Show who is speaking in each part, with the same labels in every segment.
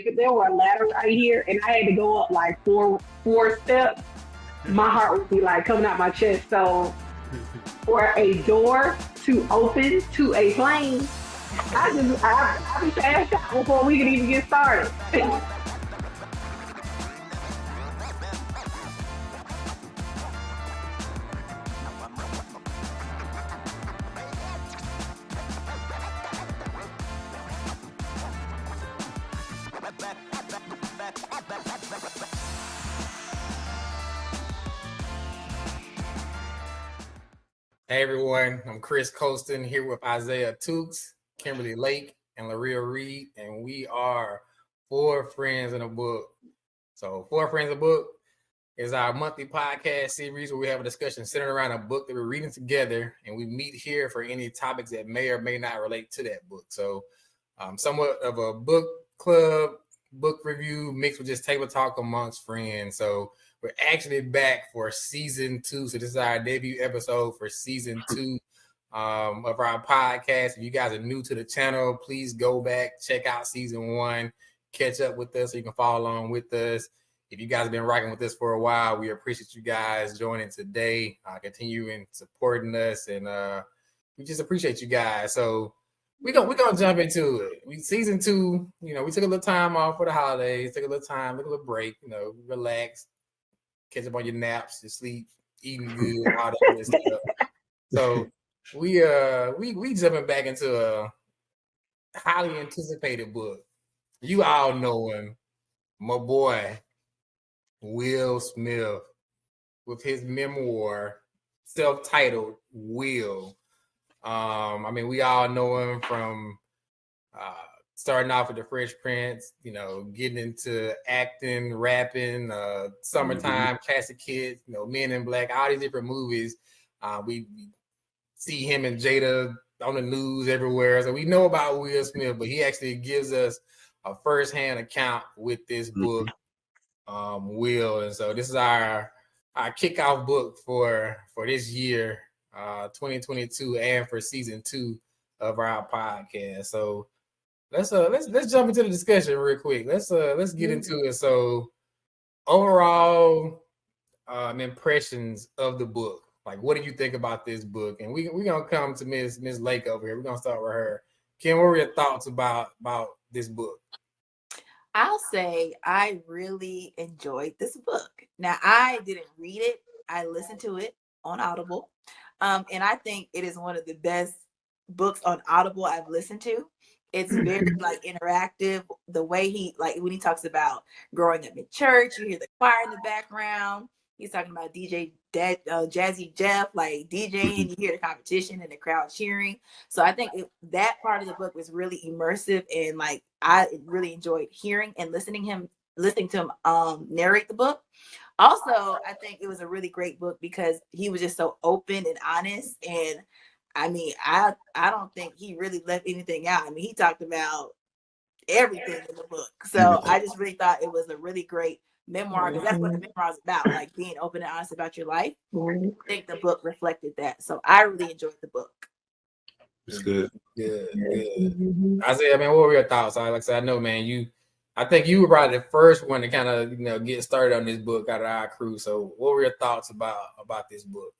Speaker 1: if there were a ladder right here and I had to go up like four steps, my heart would be like coming out my chest. So for a door to open to a plane, I be fast out before we can even get started.
Speaker 2: Hey everyone, I'm Chris Colston here with Isaiah Tukes, Kimberly Lake, and Laria Reed, and we are Four Friends in a Book. So Four Friends in a Book is our monthly podcast series where we have a discussion centered around a book that we're reading together, and we meet here for any topics that may or may not relate to that book. So somewhat of a book club, book review mixed with just table talk amongst friends. So we're actually back for season 2. So this is our debut episode for season 2 of our podcast. If you guys are new to the channel, please go back, check out season 1, catch up with us so you can follow along with us. If you guys have been rocking with us for a while, we appreciate you guys joining today, continuing supporting us, and we just appreciate you guys. So we're gonna jump into it. Season 2, we took a little time off for the holidays, took a little break, relax, catch up on your naps, your sleep, eating good, all that good stuff. So we jumping back into a highly anticipated book. You all know him, my boy Will Smith, with his memoir self-titled Will. We all know him from starting off with the Fresh Prince, getting into acting, rapping, Summertime, Classic Kids, Men in Black, all these different movies. We see him and Jada on the news everywhere. So we know about Will Smith, but he actually gives us a firsthand account with this book, Will. And so this is our kickoff book for this year, 2022, and for season 2 of our podcast. So let's jump into the discussion real quick. Let's get into it. So overall impressions of the book. Like, what do you think about this book? And we're gonna come to Miss Lake over here. We're gonna start with her. Kim, what were your thoughts about this book?
Speaker 3: I'll say I really enjoyed this book. Now, I didn't read it. I listened to it on Audible. And I think it is one of the best books on Audible I've listened to. It's very interactive. The way when he talks about growing up in church, you hear the choir in the background. He's talking about DJ Jazzy Jeff, DJing. You hear the competition and the crowd cheering. So I think that part of the book was really immersive, and I really enjoyed hearing and listening to him narrate the book. Also, I think it was a really great book because he was just so open and honest. And I don't think he really left anything out. He talked about everything in the book. So I just really thought it was a really great memoir, because that's what the memoir is about, being open and honest about your life. I think the book reflected that. So I really enjoyed the book.
Speaker 2: It's good. Good. Isaiah, what were your thoughts? Like I said, I know, man, I think you were probably the first one to kind of, get started on this book out of our crew. So what were your thoughts about this book?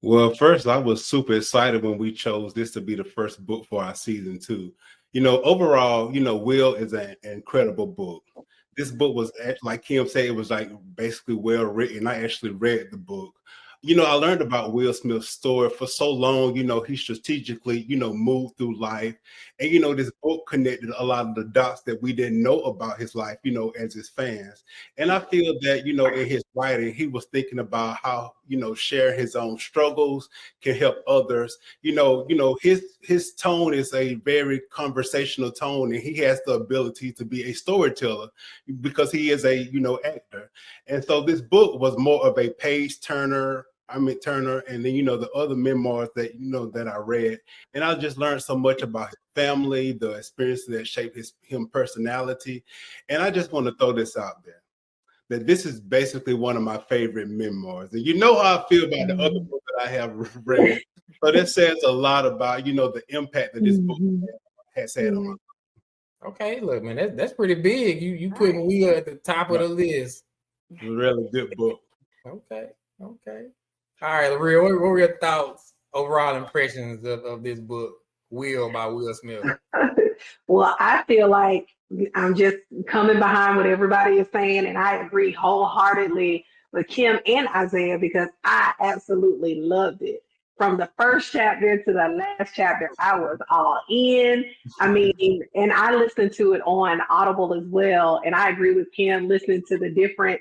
Speaker 4: Well, first, I was super excited when we chose this to be the first book for our season 2. Overall, Will is an incredible book. This book was, like Kim said, it was basically well written. I actually read the book. I learned about Will Smith's story for so long. He strategically, moved through life. And, this book connected a lot of the dots that we didn't know about his life, as his fans. And I feel that, in his writing, he was thinking about how, sharing his own struggles can help others. His tone is a very conversational tone, and he has the ability to be a storyteller because he is a, actor. And so this book was more of a page turner, and then, the other memoirs that, that I read. And I just learned so much about his family, the experiences that shaped him personality. And I just want to throw this out there, that this is basically one of my favorite memoirs. And you know how I feel about the other book that I have read. So that says a lot about, the impact that this book has had on me.
Speaker 2: Okay, look, man, that's pretty big. You putting Will at the top of the list.
Speaker 4: Really good book.
Speaker 2: Okay. All right, Laria, what were your thoughts, overall impressions of this book, Will by Will Smith?
Speaker 1: Well, I feel like I'm just coming behind what everybody is saying, and I agree wholeheartedly with Kim and Isaiah because I absolutely loved it. From the first chapter to the last chapter, I was all in. I mean, and I listened to it on Audible as well, and I agree with Kim listening to the different,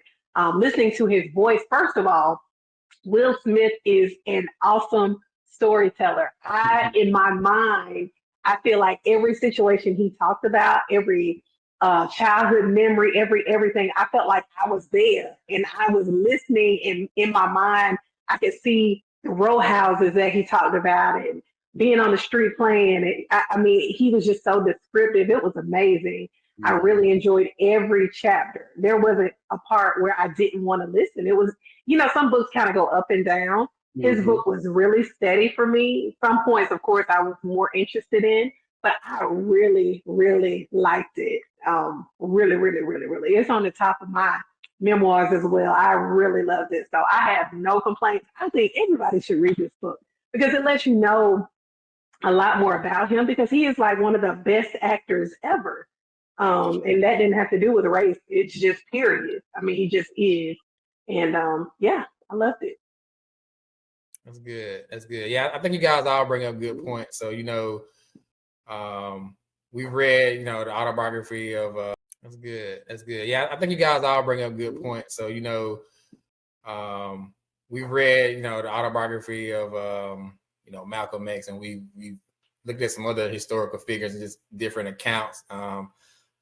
Speaker 1: listening to his voice. First of all, Will Smith is an awesome storyteller. In my mind, I feel like every situation he talked about, every childhood memory, everything, I felt like I was there and I was listening. And in my mind, I could see the row houses that he talked about and being on the street playing. I mean, he was just so descriptive. It was amazing. I really enjoyed every chapter. There wasn't a part where I didn't want to listen. It was, some books kind of go up and down. His book was really steady for me. Some points, of course, I was more interested in, but I really, really liked it. Really, really, really, really. It's on the top of my memoirs as well. I really loved it. So I have no complaints. I think everybody should read this book because it lets you know a lot more about him because he is like one of the best actors ever. And that didn't have to do with race. It's just period. I mean, he just is. And yeah, I loved it.
Speaker 2: That's good. Yeah, I think you guys all bring up good points. So, we've read, the autobiography of that's good. Yeah, I think you guys all bring up good points. So, we've read, the autobiography of Malcolm X, and we looked at some other historical figures and just different accounts.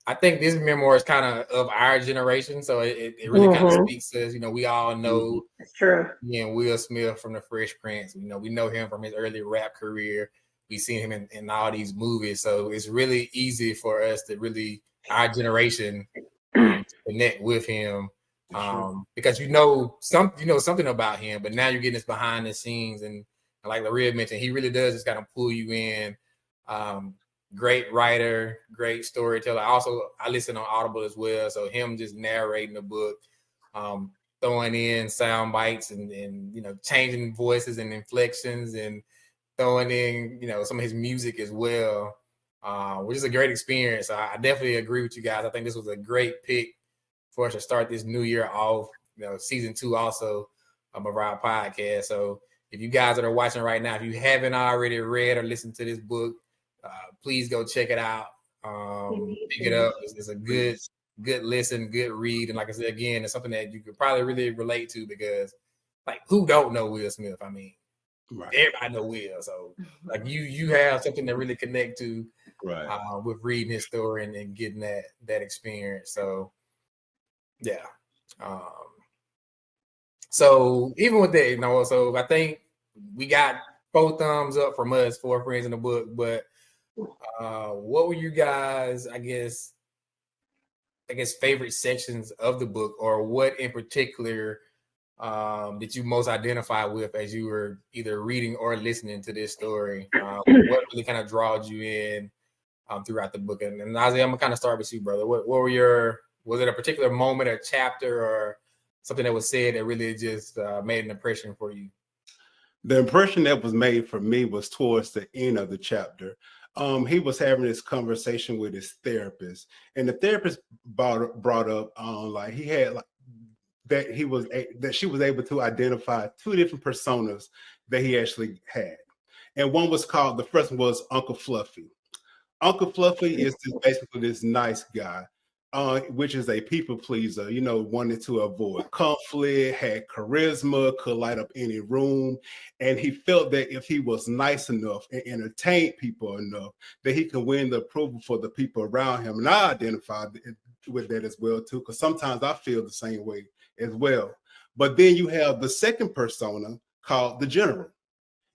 Speaker 2: I think this memoir is kind of our generation, so it really kind of speaks to us. We all know
Speaker 1: it's true.
Speaker 2: Will Smith from the Fresh Prince. We know him from his early rap career. We've seen him in all these movies, so it's really easy for us to really our generation connect with him because something about him. But now you're getting this behind the scenes, and like Laria mentioned, he really does just kind of pull you in. Great writer, great storyteller. I listen on Audible as well. So him just narrating the book, throwing in sound bites and changing voices and inflections and throwing in, some of his music as well, which is a great experience. I definitely agree with you guys. I think this was a great pick for us to start this new year off, season 2 also of our podcast. So if you guys that are watching right now, if you haven't already read or listened to this book, please go check it out. Pick it up. It's a good listen, good read. And like I said, again, it's something that you could probably really relate to because like who don't know Will Smith? I mean, everybody know Will. So like you have something to really connect to with reading his story and getting that experience. So yeah. So even with that, so I think we got 4 thumbs up from us, 4 friends in the book, but what were you guys, I guess favorite sections of the book, or what in particular did you most identify with as you were either reading or listening to this story? What really kind of drawed you in throughout the book? And Isaiah, I'm gonna kind of start with you, brother. What were was it a particular moment or chapter or something that was said that really just made an impression for you?
Speaker 4: The impression that was made for me was towards the end of the chapter. He was having this conversation with his therapist, and the therapist brought up like he had like that she was able to identify 2 different personas that he actually had, and one was called, the first one was Uncle Fluffy. Uncle Fluffy is basically this nice guy, which is a people pleaser, wanted to avoid conflict, had charisma, could light up any room. And he felt that if he was nice enough and entertained people enough, that he could win the approval for the people around him. And I identified with that as well, too, because sometimes I feel the same way as well. But then you have the second persona called the general.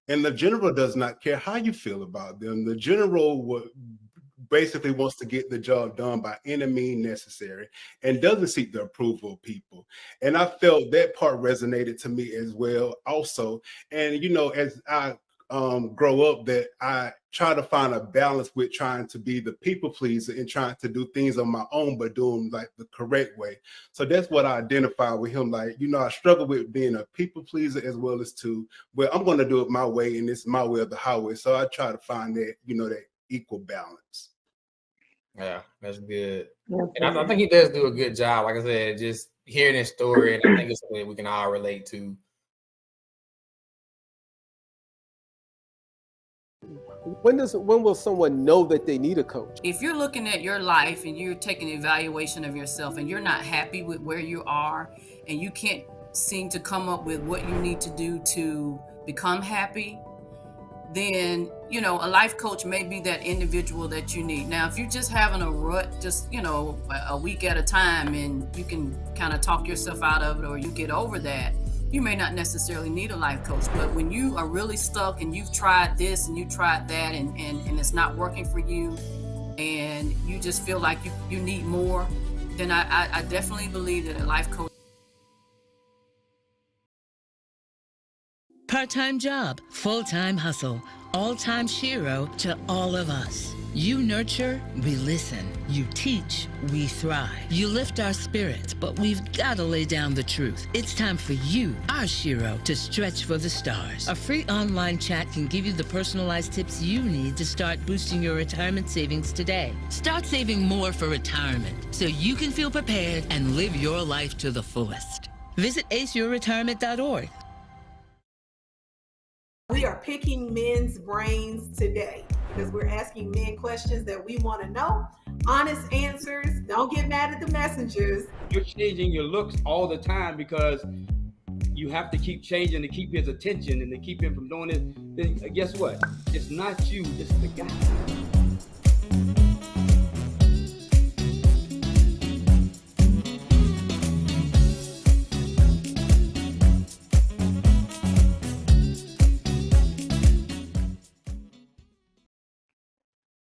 Speaker 4: And the general does not care how you feel about them. The general basically wants to get the job done by any means necessary and doesn't seek the approval of people. And I felt that part resonated to me as well also. And, as I grow up that I try to find a balance with trying to be the people pleaser and trying to do things on my own, but do them like the correct way. So that's what I identify with him. Like, you know, I struggle with being a people pleaser as well as well, I'm going to do it my way, and it's my way of the highway. So I try to find that, you know, that equal balance.
Speaker 2: Yeah, that's good. And I think he does do a good job. Like I said, just hearing his story, and I think it's something we can all relate to.
Speaker 5: When will someone know that they need a coach?
Speaker 6: If you're looking at your life and you're taking an evaluation of yourself and you're not happy with where you are and you can't seem to come up with what you need to do to become happy, then, you know, a life coach may be that individual that you need. Now, if you're just having a rut, just, you know, a week at a time, and you can kind of talk yourself out of it, or you get over that, you may not necessarily need a life coach. But when you are really stuck and you've tried this and you tried that and it's not working for you, and you just feel like you need more, then I definitely believe that a life coach.
Speaker 7: Part-time job, full-time hustle, all-time Shiro to all of us. You nurture, we listen. You teach, we thrive. You lift our spirits, but we've got to lay down the truth. It's time for you, our Shiro, to stretch for the stars. A free online chat can give you the personalized tips you need to start boosting your retirement savings today. Start saving more for retirement so you can feel prepared and live your life to the fullest. Visit aceyourretirement.org.
Speaker 8: We are picking men's brains today because we're asking men questions that we want to know. Honest answers. Don't get mad at the messengers.
Speaker 9: You're changing your looks all the time because you have to keep changing to keep his attention and to keep him from doing it. Then guess what? It's not you, it's the guy.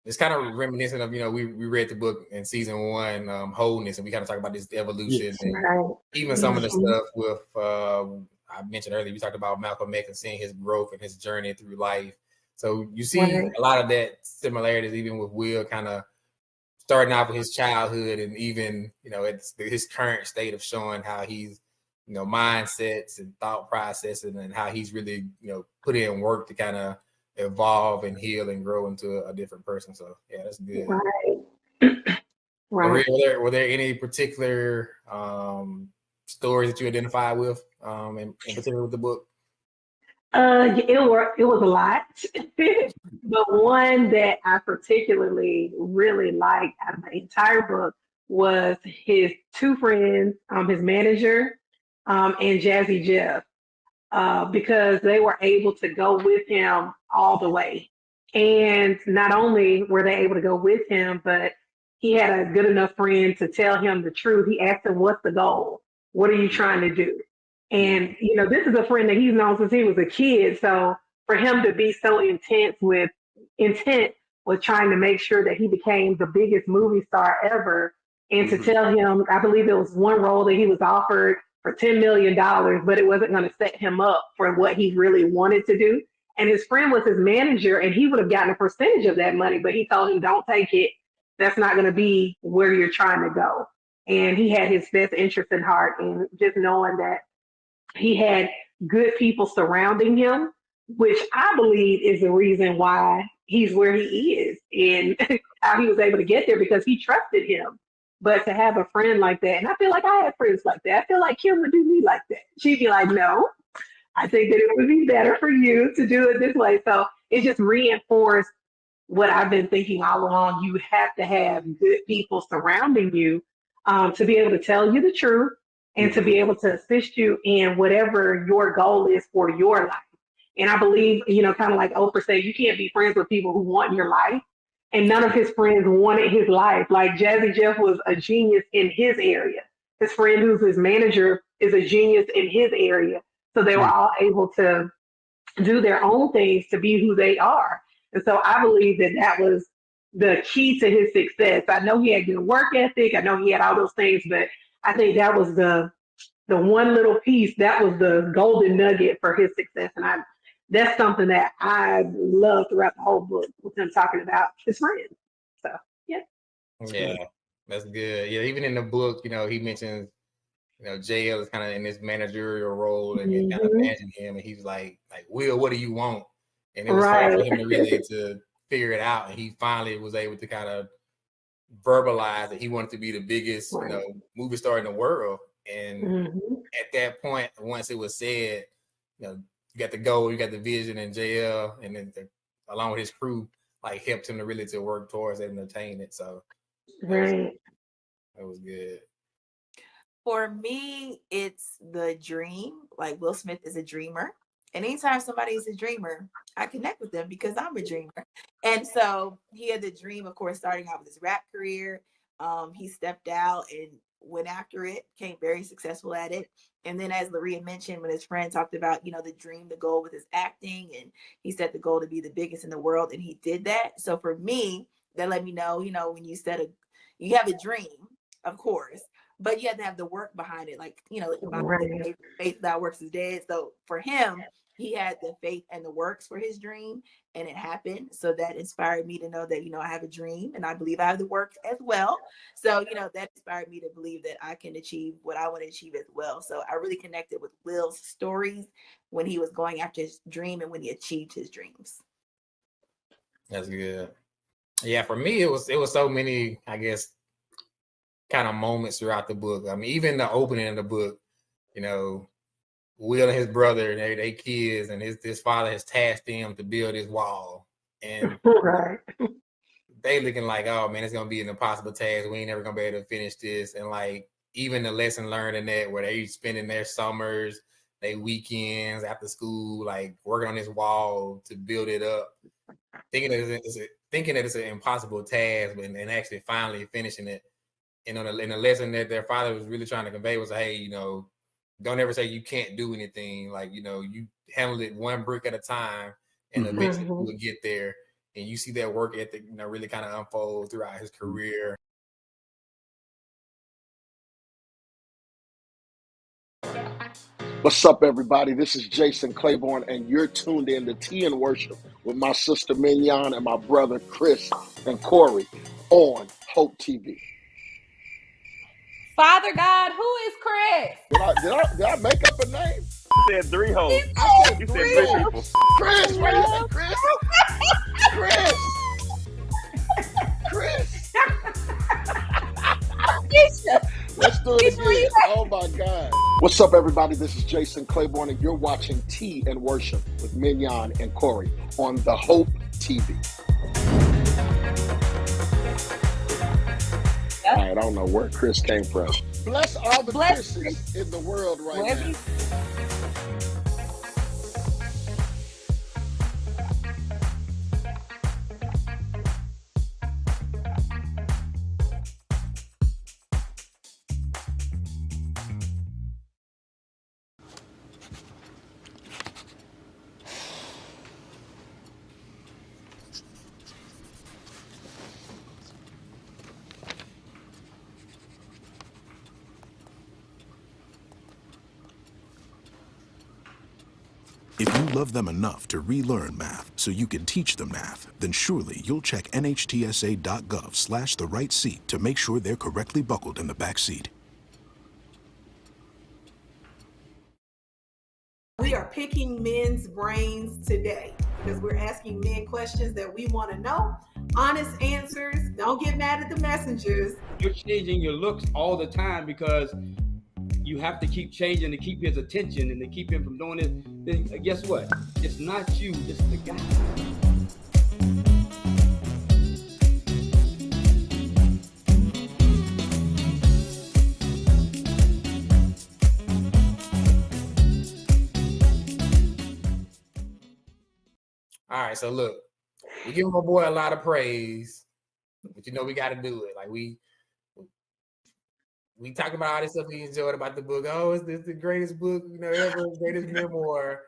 Speaker 2: It's kind of reminiscent of, you know, we read the book in season 1, Wholeness, and we kind of talk about this evolution.
Speaker 4: Yes.
Speaker 2: And even some of the stuff with, I mentioned earlier, we talked about Malcolm X and seeing his growth and his journey through life. So you see a lot of that similarities, even with Will kind of starting off with his childhood and even, you know, it's his current state of showing how he's, you know, mindsets and thought processes and how he's really, you know, put in work to kind of evolve and heal and grow into a different person. So yeah, that's good.
Speaker 1: Right.
Speaker 2: Were there any particular stories that you identify with in particular with the book?
Speaker 1: It was a lot. The one that I particularly really liked out of the entire book was his two friends, his manager and Jazzy Jeff. Because they were able to go with him all the way. And not only were they able to go with him, but he had a good enough friend to tell him the truth. He asked him, what's the goal? What are you trying to do? And, you know, this is a friend that he's known since he was a kid. So for him to be so intent with trying to make sure that he became the biggest movie star ever, and to tell him, I believe there was one role that he was offered for $10 million, but it wasn't going to set him up for what he really wanted to do. And his friend was his manager, and he would have gotten a percentage of that money, but he told him, don't take it. That's not going to be where you're trying to go. And he had his best interest in heart, and just knowing that he had good people surrounding him, which I believe is the reason why he's where he is and how he was able to get there, because he trusted him. But to have a friend like that, and I feel like I had friends like that. I feel like Kim would do me like that. She'd be like, no, I think that it would be better for you to do it this way. So it just reinforced what I've been thinking all along. You have to have good people surrounding you to be able to tell you the truth and to be able to assist you in whatever your goal is for your life. And I believe, you know, kind of like Oprah said, you can't be friends with people who want your life. And none of his friends wanted his life. Like Jazzy Jeff was a genius in his area. His friend who's his manager is a genius in his area. So they were all able to do their own things to be who they are. And so I believe that that was the key to his success. I know he had good work ethic. I know he had all those things, but I think that was the one little piece that was the golden nugget for his success. And that's something that I love throughout the whole book with him talking about his friends. So yeah.
Speaker 2: Yeah, that's good. Yeah, even in the book, he mentions, JL is kind of in this managerial role and kind of managing him, and he's like, Will, what do you want? And it was hard for him to really to figure it out, and he finally was able to kind of verbalize that he wanted to be the biggest, movie star in the world. And at that point, once it was said, you got the goal, you got the vision, and JL, and then along with his crew, like helped him to really to work towards it and attain it. So that was good.
Speaker 3: For me, it's the dream. Like Will Smith is a dreamer. And anytime somebody is a dreamer, I connect with them because I'm a dreamer. And so he had the dream, of course, starting out with his rap career. He stepped out and went after it, became very successful at it. And then, as Laria mentioned, when his friend talked about, the dream, the goal with his acting, and he set the goal to be the biggest in the world, and he did that. So for me, that let me know, when you you have a dream, of course, but you have to have the work behind it. Like, faith without works is dead. So for him, he had the faith and the works for his dream, and it happened. So that inspired me to know that, I have a dream, and I believe I have the work as well. So, that inspired me to believe that I can achieve what I want to achieve as well. So I really connected with Will's stories when he was going after his dream and when he achieved his dreams.
Speaker 2: That's good. Yeah, for me, it was so many, I guess, kind of moments throughout the book. I mean, even the opening of the book, Will and his brother, they kids, and his father has tasked them to build this wall. And they looking like, oh man, it's gonna be an impossible task. We ain't never gonna be able to finish this. And like even the lesson learned in that, where they spending their summers, they weekends after school, like working on this wall to build it up, thinking that it's an impossible task, and actually finally finishing it. And the lesson that their father was really trying to convey was, hey, don't ever say you can't do anything. Like, you handle it one brick at a time, and eventually you will get there. And you see that work ethic, really kind of unfold throughout his career.
Speaker 10: What's up, everybody? This is Jason Claiborne, and you're tuned in to Tea and Worship with my sister Mignon and my brother Chris and Corey on Hope TV.
Speaker 11: Father God, who is Chris?
Speaker 10: Did I make up a name?
Speaker 12: You said 3 hoes.
Speaker 10: I said
Speaker 12: you
Speaker 10: three
Speaker 12: said 3
Speaker 10: hoes.
Speaker 12: people.
Speaker 10: Chris, why you say Chris? Chris. Let's do it again. Oh my God. What's up, everybody? This is Jason Claiborne, and you're watching Tea and Worship with Mignon and Corey on the Hope TV. All right, I don't know where Chris came from. Bless all the Christians in the world right now.
Speaker 13: If you love them enough to relearn math so you can teach them math, then surely you'll check nhtsa.gov/the-right-seat to make sure they're correctly buckled in the back seat.
Speaker 8: We are picking men's brains today because we're asking men questions that we want to know. Honest answers. Don't get mad at the messengers.
Speaker 9: You're changing your looks all the time because you have to keep changing to keep his attention and to keep him from doing it. Then guess what? It's not you, it's the guy.
Speaker 2: All right, so look, we give my boy a lot of praise, but we got to do it. Like we talk about all this stuff we enjoyed about the book. Oh, is this the greatest book, ever, greatest memoir?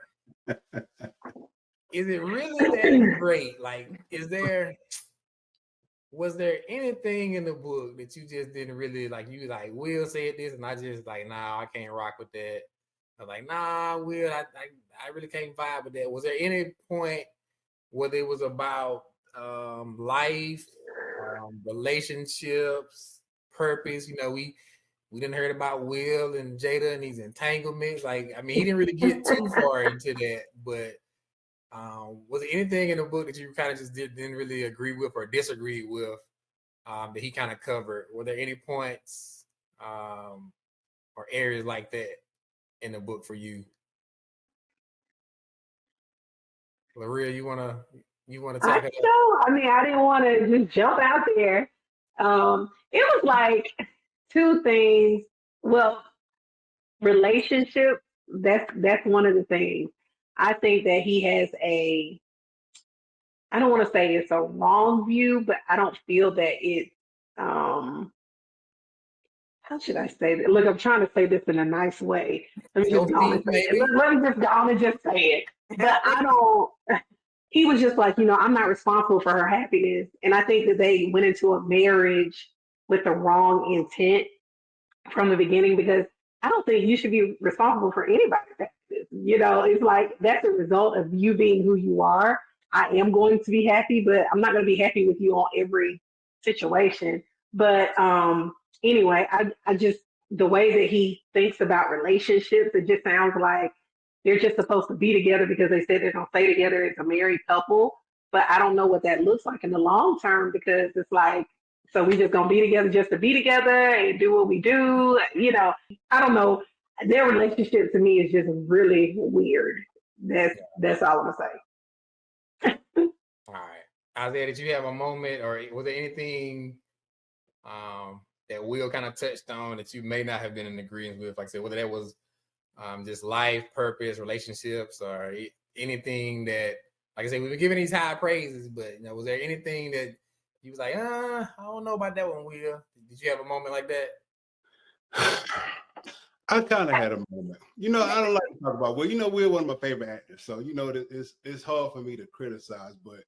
Speaker 2: Is it really that great? Like, was there anything in the book that you just didn't really like? You like, Will said this, and I just like, nah, I can't rock with that. I was like, nah, Will, I really can't vibe with that. Was there any point whether it was about life, relationships, purpose? You know, we didn't heard about Will and Jada and these entanglements. Like, I mean, he didn't really get too far into that, but was there anything in the book that you kind of just didn't really agree with or disagree with that he kind of covered? Were there any points or areas like that in the book for you? Laria, you wanna talk about?
Speaker 1: I mean, I didn't want to just jump out there. It was like two things. Well, relationships, that's one of the things. I think that he has I don't want to say it's a wrong view, but I don't feel that it's how should I say that? Look, I'm trying to say this in a nice way. Let me just go on and say it. Let me just go on and just say it. But I don't. He was just like, I'm not responsible for her happiness, and I think that they went into a marriage with the wrong intent from the beginning, because I don't think you should be responsible for anybody's happiness. It's like that's a result of you being who you are. I am going to be happy, but I'm not going to be happy with you on every situation. But anyway, I just, the way that he thinks about relationships, it just sounds like they're just supposed to be together because they said they're going to stay together as a married couple. But I don't know what that looks like in the long term, because it's like, so we just going to be together just to be together and do what we do. I don't know. Their relationship to me is just really weird. That's all I'm going to say.
Speaker 2: All right. Isaiah, did you have a moment, or was there anything that Will kind of touched on that you may not have been in agreement with? Like I said, whether that was just life, purpose, relationships, or anything that, like I said, we've been giving these high praises, but was there anything that you was like, I don't know about that one, Will? Did you have a moment like that?
Speaker 4: I kind of had a moment. I don't like to talk about Will. Will, one of my favorite actors, so it's hard for me to criticize. But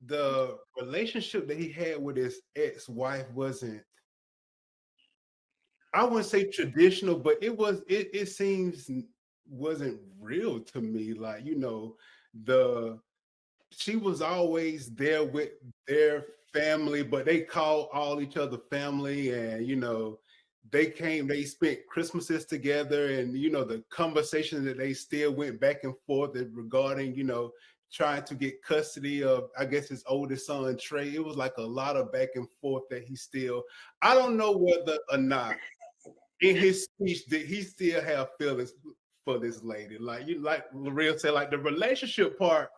Speaker 4: the relationship that he had with his ex-wife wasn't, I wouldn't say traditional, but it seems wasn't real to me. Like, she was always there with their family, but they called all each other family, and they spent Christmases together, and the conversation that they still went back and forth regarding trying to get custody of, I guess, his oldest son Trey. It was like a lot of back and forth that I don't know whether or not in his speech did he still have feelings for this lady. Like Laria said, like the relationship part,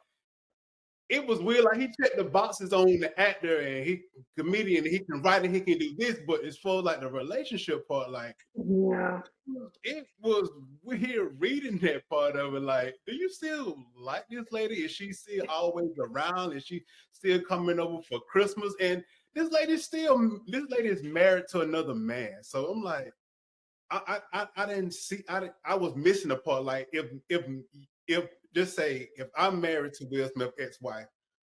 Speaker 4: it was weird. Like, he checked the boxes on the actor and he comedian, he can write and he can do this, but as far as like the relationship part, like,
Speaker 1: yeah,
Speaker 4: it was weird reading that part of it. Like, do you still like this lady? Is she still always around? Is she still coming over for Christmas? And this lady is married to another man. So I'm like, I didn't see, I was missing a part. Like, if just say, if I'm married to Will Smith's ex-wife,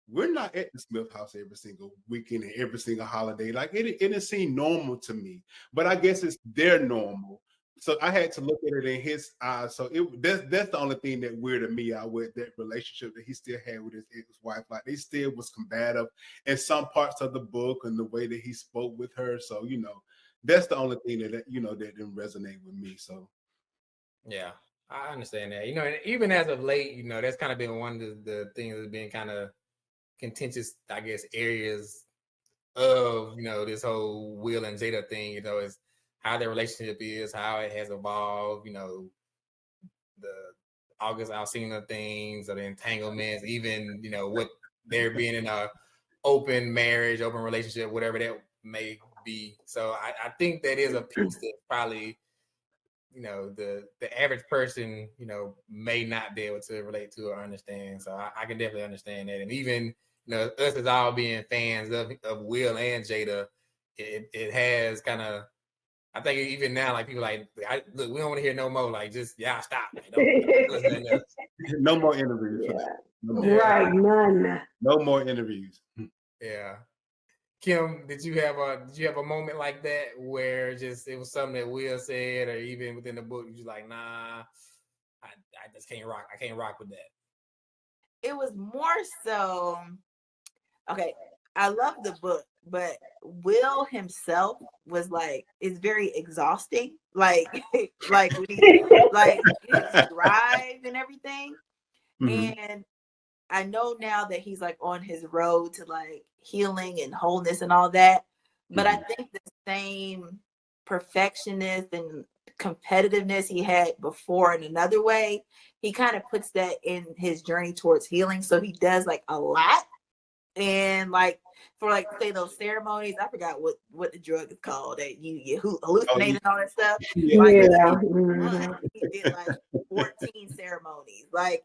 Speaker 4: we're not at the Smith house every single weekend and every single holiday. Like, it didn't seem normal to me, but I guess it's their normal. So I had to look at it in his eyes. So that's the only thing that weirded me out with that relationship that he still had with his ex-wife. Like, they still was combative in some parts of the book and the way that he spoke with her. So, that's the only thing that that didn't resonate with me. So
Speaker 2: yeah, I understand that. And even as of late, that's kind of been one of the things that's been kind of contentious, I guess, areas of this whole Will and Jada thing. Is how their relationship is, how it has evolved. The August Alsina things, or the entanglements, even what they're being in a open marriage, open relationship, whatever that may be. So I think that is a piece that probably the average person may not be able to relate to or understand. So I can definitely understand that. And even us as all being fans of Will and Jada, it has kind of, I think even now, like, people like, look, we don't want to hear no more. Like, just stop. Don't
Speaker 4: no more interviews.
Speaker 1: Yeah. Right, none.
Speaker 4: No more interviews.
Speaker 2: Yeah. Kim, did you have a moment like that where just it was something that Will said, or even within the book, you like, nah, I just can't rock. I can't rock with that.
Speaker 3: It was more so, okay, I love the book, but Will himself was like, it's very exhausting. Like when he, like his drive and everything.
Speaker 4: Mhm.
Speaker 3: And I know now that he's like on his road to like healing and wholeness and all that. But I think the same perfectionist and competitiveness he had before in another way, he kind of puts that in his journey towards healing. So he does like a lot. And like for like say those ceremonies, I forgot what the drug is called that you hallucinate and all that stuff. Like he did like 14 ceremonies. Like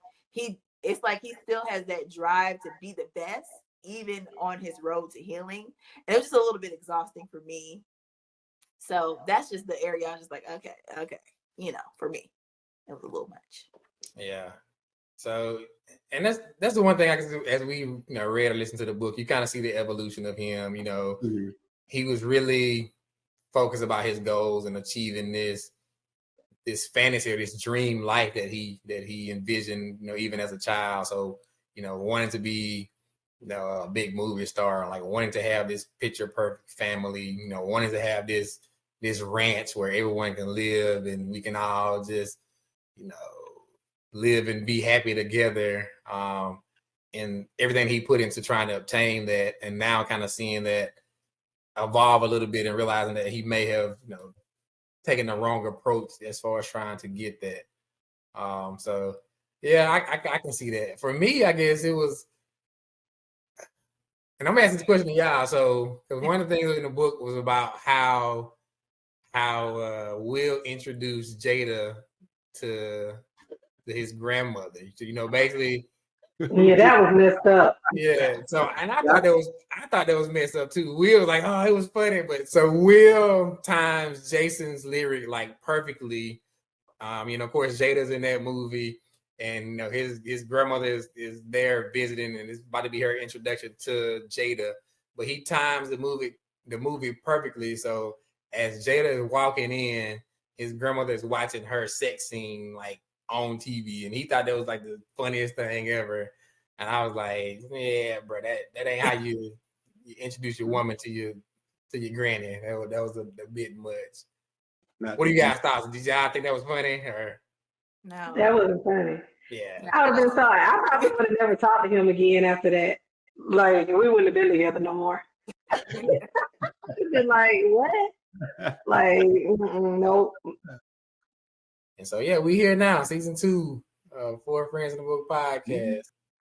Speaker 3: it's like he still has that drive to be the best, even on his road to healing. And it was just a little bit exhausting for me. So that's just the area I was just like, okay, for me, it was a little much.
Speaker 2: Yeah. So, and that's the one thing I can do as we read or listen to the book. You kind of see the evolution of him. He was really focused about his goals and achieving this fantasy or this dream life that he envisioned, even as a child. So, wanting to be, a big movie star, like wanting to have this picture perfect family, wanting to have this ranch where everyone can live and we can all just, live and be happy together. And everything he put into trying to obtain that, and now kind of seeing that evolve a little bit and realizing that he may have, taken the wrong approach as far as trying to get that. So yeah, I can see that. For me, I guess it was, and I'm asking this question to y'all. So, because one of the things in the book was about how Will introduced Jada to his grandmother. Basically.
Speaker 1: Yeah, that was messed up.
Speaker 2: Yeah. So, and I thought that was messed up too. Will was like, oh, it was funny, but so Will times Jason's lyric like perfectly. Of course, Jada's in that movie, and his grandmother is there visiting, and it's about to be her introduction to Jada. But he times the movie perfectly. So as Jada is walking in, his grandmother is watching her sex scene like on TV, and he thought that was like the funniest thing ever. And I was like, yeah, bro, that ain't how you introduce your woman to your granny. That was a bit much. What do you guys thought? Did y'all think that was funny or
Speaker 3: no?
Speaker 1: That wasn't funny.
Speaker 2: Yeah,
Speaker 1: I would have been sorry. I probably would have never talked to him again after that. Like we wouldn't have been together no more. Been like, what? Like, nope.
Speaker 2: And so yeah, we here now, season 2 of Four Friends in the Book podcast.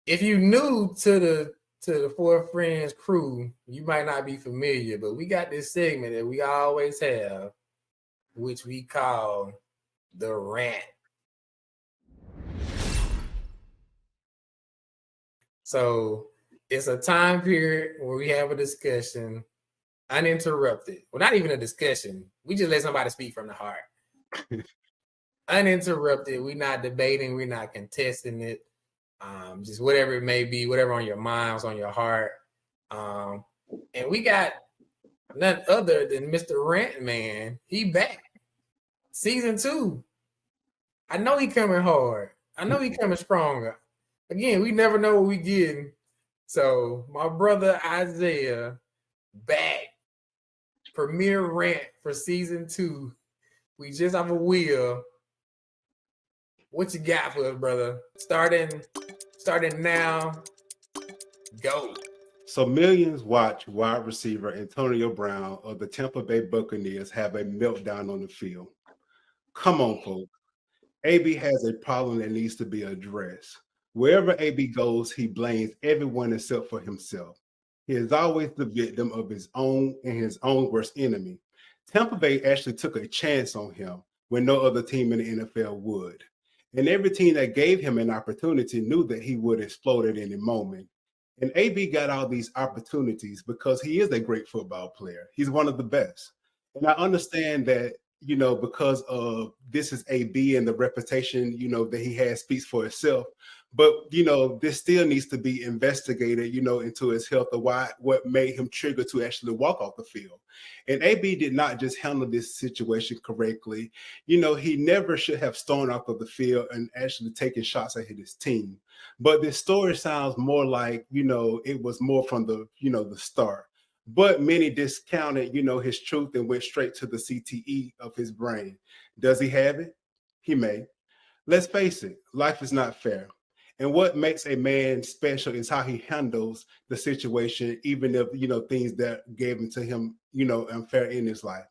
Speaker 2: If you new to the Four Friends crew, you might not be familiar, but we got this segment that we always have, which we call the rant. So it's a time period where we have a discussion uninterrupted. Well, not even a discussion. We just let somebody speak from the heart. Uninterrupted. We're not debating. We're not contesting it. Just whatever it may be, whatever on your mind, what's on your heart. And we got none other than Mr. Rant Man. He back. Season 2. I know he coming hard. I know he coming stronger. Again, we never know what we getting. So my brother Isaiah back. Premiere rant for season 2. We just have a wheel. What you got for us, brother? Starting now. Go.
Speaker 4: So millions watch wide receiver Antonio Brown of the Tampa Bay Buccaneers have a meltdown on the field. Come on, folks. AB has a problem that needs to be addressed. Wherever AB goes, he blames everyone except for himself. He is always the victim of his own and his own worst enemy. Tampa Bay actually took a chance on him when no other team in the NFL would. And every team that gave him an opportunity knew that he would explode at any moment. And AB got all these opportunities because he is a great football player. He's one of the best. And I understand that, because of this is AB and the reputation, that he has speaks for itself. But, this still needs to be investigated, into his health or what made him trigger to actually walk off the field. And AB did not just handle this situation correctly. He never should have stormed off of the field and actually taken shots at his team. But this story sounds more like, it was more from the start. But many discounted, his truth and went straight to the CTE of his brain. Does he have it? He may. Let's face it, life is not fair. And what makes a man special is how he handles the situation, even if, things that gave him to him, unfair in his life.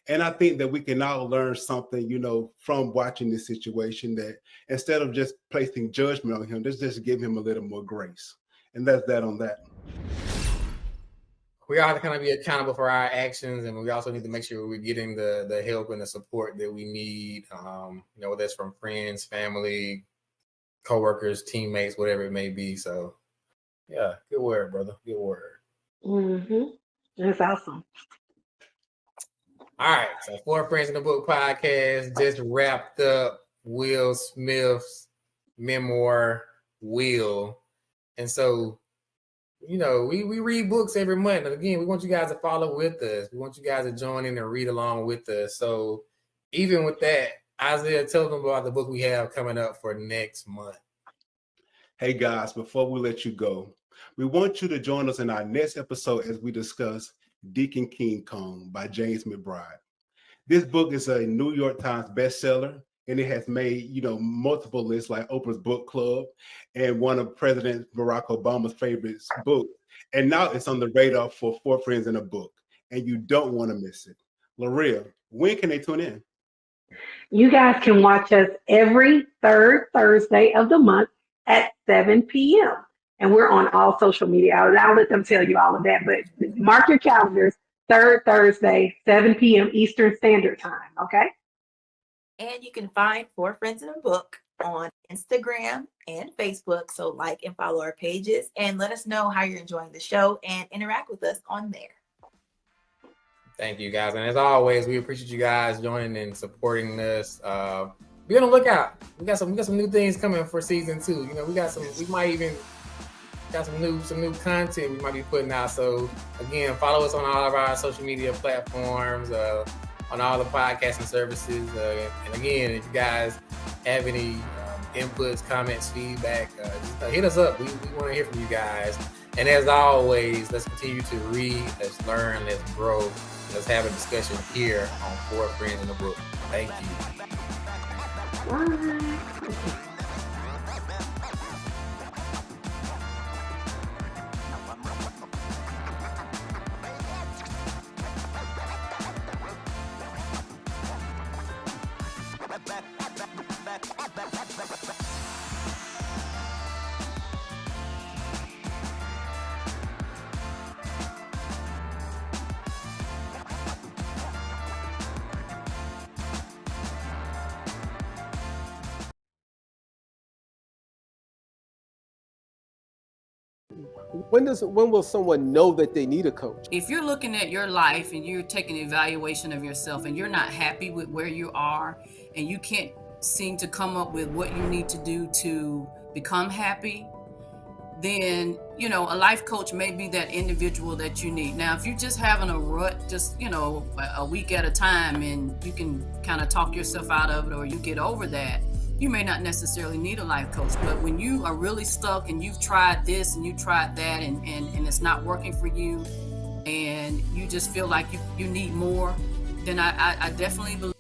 Speaker 4: And I think that we can all learn something, from watching this situation, that instead of just placing judgment on him, let's just give him a little more grace. And that's that on that.
Speaker 2: We all kind of be accountable for our actions, and we also need to make sure we're getting the help and the support that we need, whether that's from friends, family, co-workers, teammates, whatever it may be. So yeah, good word, brother. Good word.
Speaker 1: Mm-hmm. That's awesome.
Speaker 2: All right, so 4 Friends in the Book podcast just wrapped up Will Smith's memoir, Will. And so, we read books every month. And again, we want you guys to follow with us. We want you guys to join in and read along with us. So even with that, Isaiah, tell them about the book we have coming up for next month.
Speaker 4: Hey guys, before we let you go, we want you to join us in our next episode as we discuss Deacon King Kong by James McBride. This book is a New York Times bestseller, and it has made, multiple lists like Oprah's Book Club and one of President Barack Obama's favorite books. And now it's on the radar for 4 Friends in a Book, and you don't want to miss it. Laria, when can they tune in?
Speaker 1: You guys can watch us every third Thursday of the month at 7 p.m. And we're on all social media. I'll let them tell you all of that, but mark your calendars, third Thursday, 7 p.m. Eastern Standard Time, okay?
Speaker 3: And you can find 4 Friends in a Book on Instagram and Facebook. So like and follow our pages and let us know how you're enjoying the show and interact with us on there.
Speaker 2: Thank you, guys. And as always, we appreciate you guys joining and supporting us. Be on the lookout. We got some new things coming for season 2. We might even got some new content we might be putting out. So again, follow us on all of our social media platforms, on all the podcasting services. And again, if you guys have any inputs, comments, feedback, just hit us up. We want to hear from you guys. And as always, let's continue to read, let's learn, let's grow. Let's have a discussion here on 4 Friends in the Book. Thank you.
Speaker 1: Bye.
Speaker 5: When will someone know that they need a coach?
Speaker 6: If you're looking at your life and you're taking an evaluation of yourself and you're not happy with where you are and you can't seem to come up with what you need to do to become happy, then, a life coach may be that individual that you need. Now, if you're just having a rut, just, a week at a time, and you can kind of talk yourself out of it or you get over that, you may not necessarily need a life coach. But when you are really stuck and you've tried this and you tried that and it's not working for you and you just feel like you need more, then I definitely believe